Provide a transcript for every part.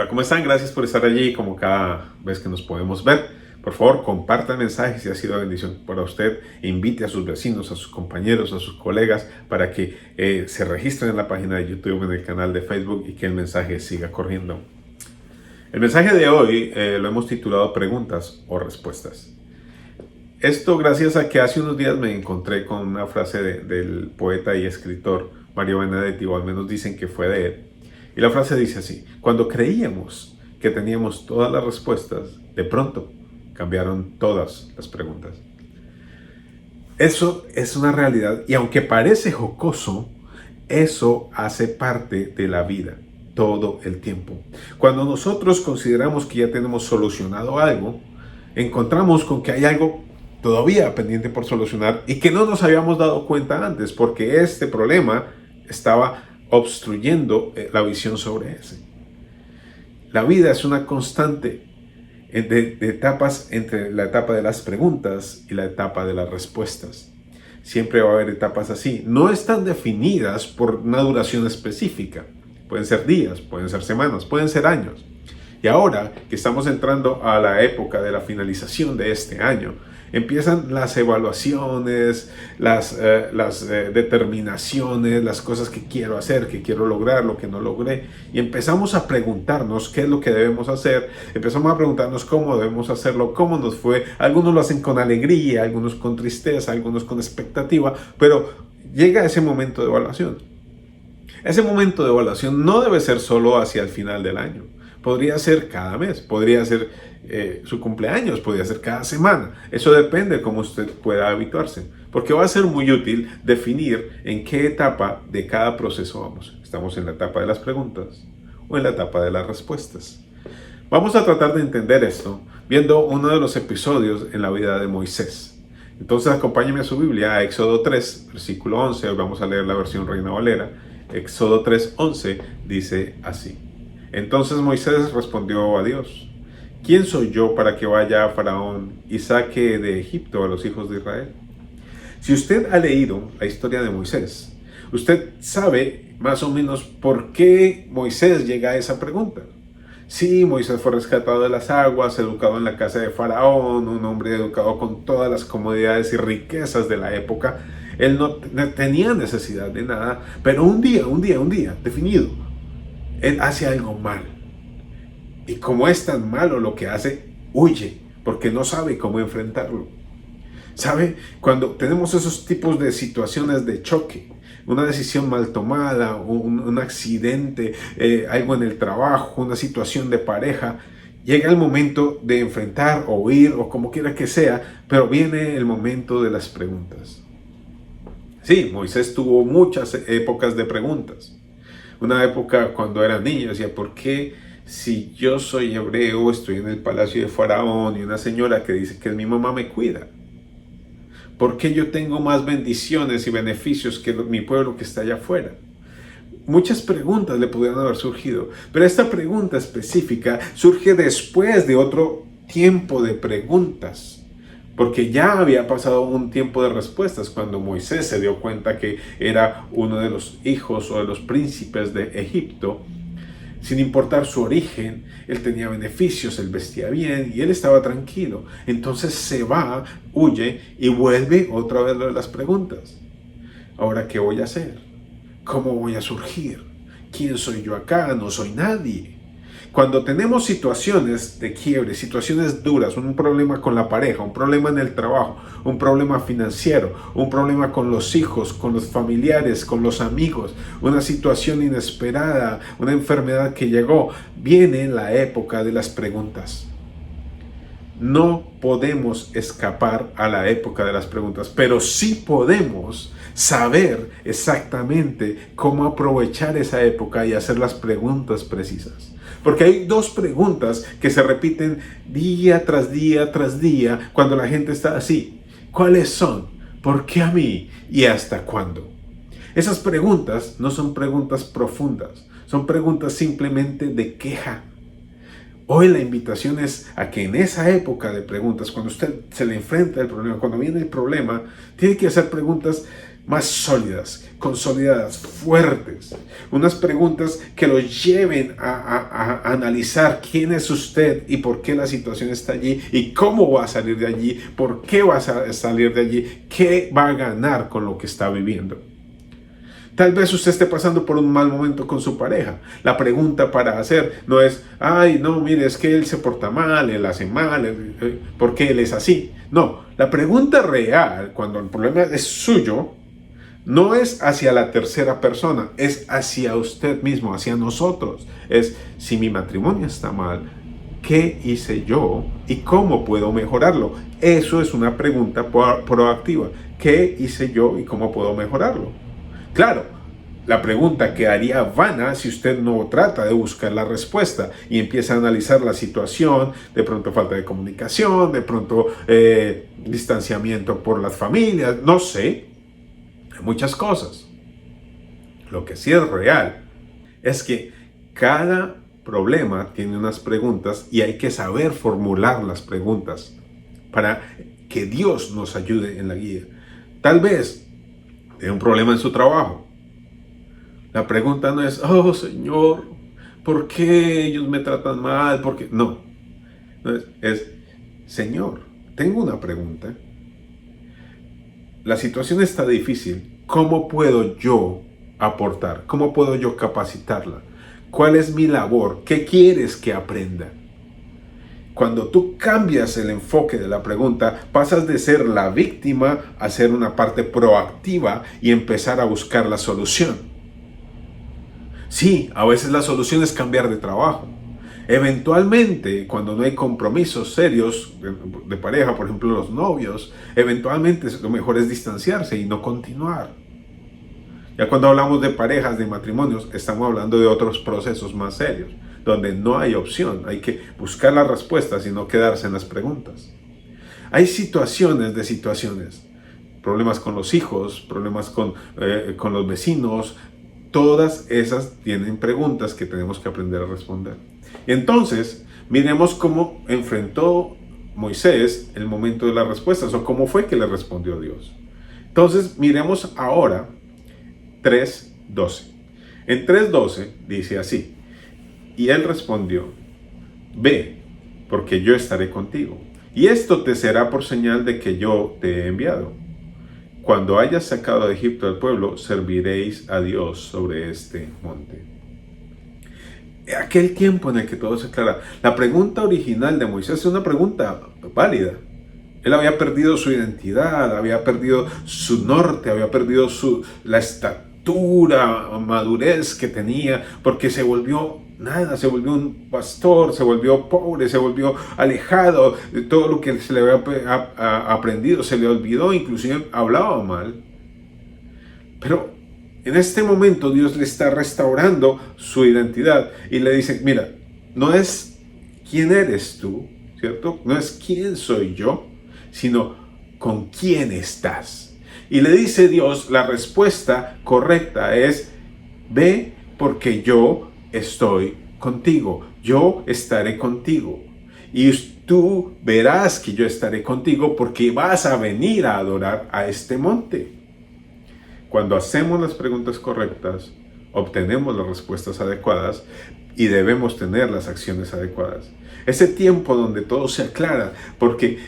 ¿cómo están? Gracias por estar allí como cada vez que nos podemos ver. Por favor, comparta el mensaje si ha sido bendición para usted. Invite a sus vecinos, a sus compañeros, a sus colegas para que se registren en la página de YouTube, en el canal de Facebook y que el mensaje siga corriendo. El mensaje de hoy lo hemos titulado Preguntas o Respuestas. Esto gracias a que hace unos días me encontré con una frase del poeta y escritor Mario Benedetti, o al menos dicen que fue de él. Y la frase dice así: cuando creíamos que teníamos todas las respuestas, de pronto cambiaron todas las preguntas. Eso es una realidad, y aunque parece jocoso, eso hace parte de la vida todo el tiempo. Cuando nosotros consideramos que ya tenemos solucionado algo, encontramos con que hay algo todavía pendiente por solucionar y que no nos habíamos dado cuenta antes, porque este problema estaba obstruyendo la visión sobre ese. La vida es una constante de etapas entre la etapa de las preguntas y la etapa de las respuestas. Siempre va a haber etapas así. No están definidas por una duración específica. Pueden ser días, pueden ser semanas, pueden ser años. Y ahora que estamos entrando a la época de la finalización de este año, empiezan las evaluaciones, las determinaciones, las cosas que quiero hacer, que quiero lograr, lo que no logré. Y empezamos a preguntarnos qué es lo que debemos hacer. Empezamos a preguntarnos cómo debemos hacerlo, cómo nos fue. Algunos lo hacen con alegría, algunos con tristeza, algunos con expectativa. Pero llega ese momento de evaluación. Ese momento de evaluación no debe ser solo hacia el final del año. Podría ser cada mes, podría ser su cumpleaños, podría ser cada semana. Eso depende de cómo usted pueda habituarse, porque va a ser muy útil definir en qué etapa de cada proceso vamos. ¿Estamos en la etapa de las preguntas o en la etapa de las respuestas? Vamos a tratar de entender esto viendo uno de los episodios en la vida de Moisés. Entonces acompáñeme a su Biblia, a Éxodo 3, versículo 11. Hoy vamos a leer la versión Reina Valera. Éxodo 3, 11 dice así: entonces Moisés respondió a Dios: ¿quién soy yo para que vaya a Faraón y saque de Egipto a los hijos de Israel? Si usted ha leído la historia de Moisés, usted sabe más o menos por qué Moisés llega a esa pregunta. Sí, Moisés fue rescatado de las aguas, educado en la casa de Faraón, un hombre educado con todas las comodidades y riquezas de la época. Él no tenía necesidad de nada, pero un día definido, él hace algo mal. Y como es tan malo lo que hace, huye, porque no sabe cómo enfrentarlo. ¿Sabe? Cuando tenemos esos tipos de situaciones de choque, una decisión mal tomada, un accidente, algo en el trabajo, una situación de pareja, llega el momento de enfrentar o huir o como quiera que sea, pero viene el momento de las preguntas. Sí, Moisés tuvo muchas épocas de preguntas. Una época cuando era niño decía: ¿por qué si yo soy hebreo, estoy en el palacio de Faraón y una señora que dice que mi mamá me cuida? ¿Por qué yo tengo más bendiciones y beneficios que mi pueblo que está allá afuera? Muchas preguntas le pudieron haber surgido, pero esta pregunta específica surge después de otro tiempo de preguntas. Porque ya había pasado un tiempo de respuestas cuando Moisés se dio cuenta que era uno de los hijos o de los príncipes de Egipto. Sin importar su origen, él tenía beneficios, él vestía bien y él estaba tranquilo. Entonces se va, huye y vuelve otra vez a las preguntas. ¿Ahora qué voy a hacer? ¿Cómo voy a surgir? ¿Quién soy yo acá? No soy nadie. Cuando tenemos situaciones de quiebre, situaciones duras, un problema con la pareja, un problema en el trabajo, un problema financiero, un problema con los hijos, con los familiares, con los amigos, una situación inesperada, una enfermedad que llegó, viene la época de las preguntas. No podemos escapar a la época de las preguntas, pero sí podemos saber exactamente cómo aprovechar esa época y hacer las preguntas precisas. Porque hay dos preguntas que se repiten día tras día tras día cuando la gente está así. ¿Cuáles son? ¿Por qué a mí? ¿Y hasta cuándo? Esas preguntas no son preguntas profundas, son preguntas simplemente de queja. Hoy la invitación es a que en esa época de preguntas, cuando usted se le enfrenta al problema, cuando viene el problema, tiene que hacer preguntas más sólidas, consolidadas, fuertes. Unas preguntas que lo lleven a analizar quién es usted y por qué la situación está allí y cómo va a salir de allí, por qué va a salir de allí, qué va a ganar con lo que está viviendo. Tal vez usted esté pasando por un mal momento con su pareja. La pregunta para hacer no es, ay, no, mire, es que él se porta mal, él hace mal, ¿por qué él es así? No, la pregunta real, cuando el problema es suyo, no es hacia la tercera persona, es hacia usted mismo, hacia nosotros. Es, si mi matrimonio está mal, ¿qué hice yo y cómo puedo mejorarlo? Eso es una pregunta proactiva. ¿Qué hice yo y cómo puedo mejorarlo? Claro, la pregunta quedaría vana si usted no trata de buscar la respuesta y empieza a analizar la situación, de pronto falta de comunicación, de pronto distanciamiento por las familias, no sé, muchas cosas. Lo que sí es real es que cada problema tiene unas preguntas y hay que saber formular las preguntas para que Dios nos ayude en la guía. Tal vez tiene un problema en su trabajo. La pregunta no es, oh Señor, ¿por qué ellos me tratan mal? ¿Por qué? No, es, Señor, tengo una pregunta. La situación está difícil. ¿Cómo puedo yo aportar? ¿Cómo puedo yo capacitarla? ¿Cuál es mi labor? ¿Qué quieres que aprenda? Cuando tú cambias el enfoque de la pregunta, pasas de ser la víctima a ser una parte proactiva y empezar a buscar la solución. Sí, a veces la solución es cambiar de trabajo. Eventualmente, cuando no hay compromisos serios de pareja, por ejemplo los novios, eventualmente lo mejor es distanciarse y no continuar. Ya cuando hablamos de parejas, de matrimonios, estamos hablando de otros procesos más serios, donde no hay opción, hay que buscar las respuestas y no quedarse en las preguntas. Hay situaciones, problemas con los hijos, problemas con los vecinos, todas esas tienen preguntas que tenemos que aprender a responder. Entonces, miremos cómo enfrentó Moisés el momento de las respuestas o cómo fue que le respondió Dios. Entonces, miremos ahora 3:12. En 3:12 dice así: y él respondió, ve, porque yo estaré contigo, y esto te será por señal de que yo te he enviado. Cuando hayas sacado de Egipto al pueblo, serviréis a Dios sobre este monte. Aquel tiempo en el que todo se aclara. La pregunta original de Moisés es una pregunta válida. Él había perdido su identidad, había perdido su norte, había perdido la estatura, madurez que tenía, porque se volvió nada, se volvió un pastor, se volvió pobre, se volvió alejado, de todo lo que se le había aprendido, se le olvidó, inclusive hablaba mal. Pero en este momento Dios le está restaurando su identidad y le dice, mira, no es quién eres tú, ¿cierto? No es quién soy yo, sino con quién estás. Y le dice Dios, la respuesta correcta es, ve porque yo estoy contigo, yo estaré contigo. Y tú verás que yo estaré contigo porque vas a venir a adorar a este monte. Cuando hacemos las preguntas correctas, obtenemos las respuestas adecuadas y debemos tener las acciones adecuadas. Ese tiempo donde todo se aclara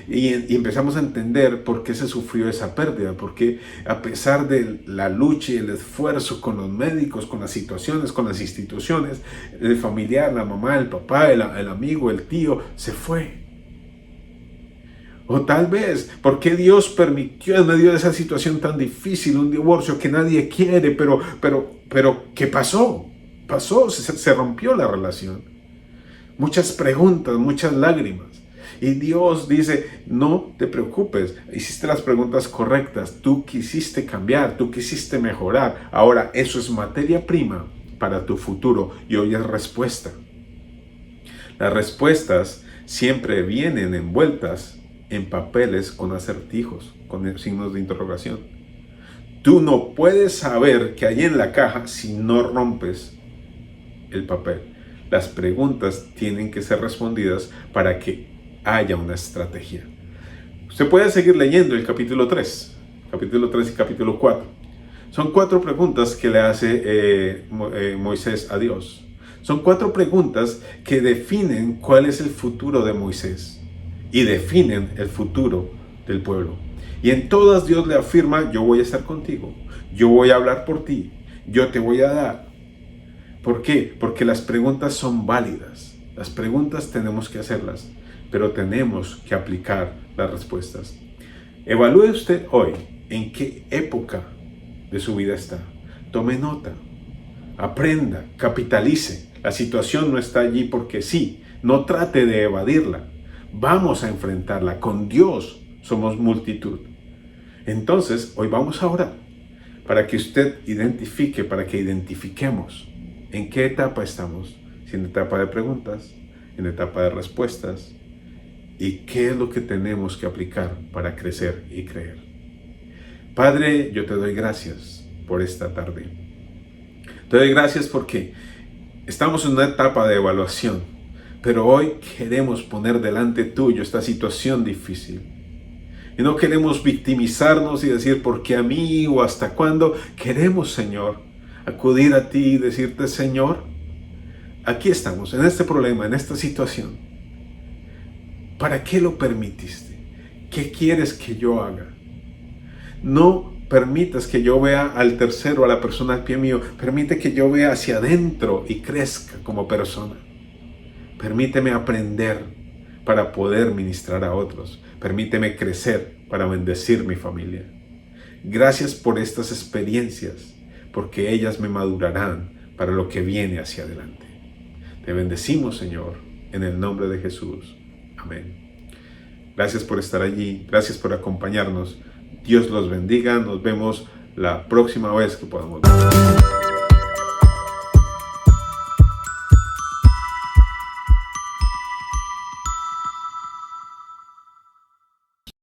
y empezamos a entender por qué se sufrió esa pérdida, porque a pesar de la lucha y el esfuerzo con los médicos, con las situaciones, con las instituciones, el familiar, la mamá, el papá, el amigo, el tío, se fue. O tal vez, ¿por qué Dios permitió en medio de esa situación tan difícil un divorcio que nadie quiere? Pero ¿qué pasó? Se rompió la relación. Muchas preguntas, muchas lágrimas. Y Dios dice, no te preocupes, hiciste las preguntas correctas, tú quisiste cambiar, tú quisiste mejorar. Ahora, eso es materia prima para tu futuro y hoy es respuesta. Las respuestas siempre vienen envueltas en papeles con acertijos, con signos de interrogación. Tú no puedes saber qué hay en la caja si no rompes el papel. Las preguntas tienen que ser respondidas para que haya una estrategia. Usted puede seguir leyendo el capítulo 3 y capítulo 4. Son 4 preguntas que le hace Moisés a Dios. Son 4 preguntas que definen cuál es el futuro de Moisés y definen el futuro del pueblo. Y en todas Dios le afirma: yo voy a estar contigo, yo voy a hablar por ti, yo te voy a dar. ¿Por qué? Porque las preguntas son válidas. Las preguntas tenemos que hacerlas, pero tenemos que aplicar las respuestas. Evalúe usted hoy en qué época de su vida está. Tome nota, aprenda, capitalice. La situación no está allí porque sí. No trate de evadirla. Vamos a enfrentarla. Con Dios somos multitud. Entonces, hoy vamos a orar para que usted identifique, para que identifiquemos en qué etapa estamos. Si en etapa de preguntas, en etapa de respuestas, y qué es lo que tenemos que aplicar para crecer y creer. Padre, yo te doy gracias por esta tarde. Te doy gracias porque estamos en una etapa de evaluación, pero hoy queremos poner delante tuyo esta situación difícil. Y no queremos victimizarnos y decir ¿por qué a mí? O ¿hasta cuándo? Queremos, Señor, acudir a ti y decirte: Señor, aquí estamos, en este problema, en esta situación. ¿Para qué lo permitiste? ¿Qué quieres que yo haga? No permitas que yo vea al tercero, a la persona al pie mío. Permite que yo vea hacia adentro y crezca como persona. Permíteme aprender para poder ministrar a otros. Permíteme crecer para bendecir mi familia. Gracias por estas experiencias, porque ellas me madurarán para lo que viene hacia adelante. Te bendecimos, Señor, en el nombre de Jesús. Amén. Gracias por estar allí. Gracias por acompañarnos. Dios los bendiga. Nos vemos la próxima vez que podamos ver.